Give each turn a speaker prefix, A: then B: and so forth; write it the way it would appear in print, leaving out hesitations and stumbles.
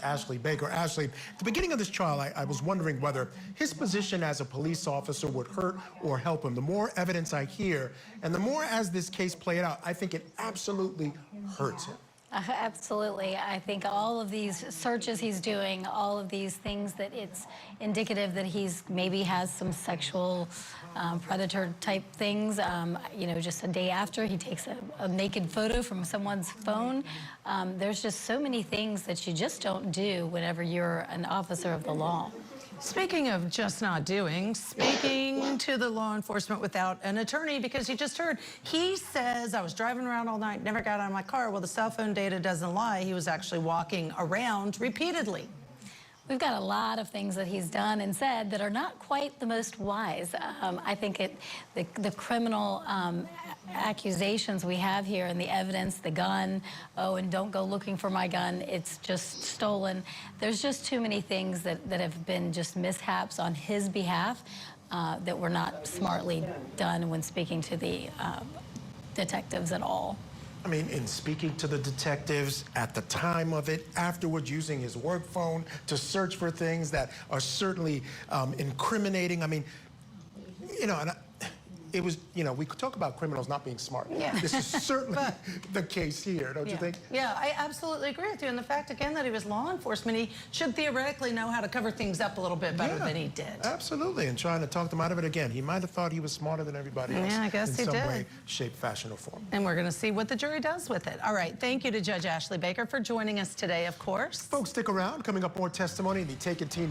A: Ashley Baker. Ashley, at the beginning of this trial, I was wondering whether his position as a police officer would hurt or help him. The more evidence I hear, and the more as this case played out, I think it absolutely hurts him.
B: Absolutely. I think all of these searches he's doing, all of these things that it's indicative that he's maybe has some sexual predator type things. You know, just a day after he takes a naked photo from someone's phone. There's just so many things that you just don't do whenever you're an officer of the law.
C: Speaking of just not doing, speaking to the law enforcement without an attorney, because you just heard, he says, I was driving around all night, never got out of my car. Well, the cell phone data doesn't lie. He was actually walking around repeatedly.
B: We've got a lot of things that he's done and said that are not quite the most wise. I think the criminal accusations we have here and the evidence, the gun, oh, and don't go looking for my gun, it's just stolen. There's just too many things that have been just mishaps on his behalf that were not smartly done when speaking to the detectives at all.
A: I mean, in speaking to the detectives at the time of it, afterwards using his work phone to search for things that are certainly incriminating. I mean, you know, and it was, you know, we could talk about criminals not being smart.
C: Yeah.
A: This is certainly the case here, don't you think?
C: Yeah, I absolutely agree with you. And the fact, again, that he was law enforcement, he should theoretically know how to cover things up a little bit better than he did.
A: Absolutely, and trying to talk them out of it again. He might have thought he was smarter than everybody else.
C: Yeah, I guess he did.
A: In some way, shape, fashion, or form.
C: And we're going to see what the jury does with it. All right, thank you to Judge Ashley Baker for joining us today, of course.
A: Folks, stick around. Coming up, more testimony. The Taken Teen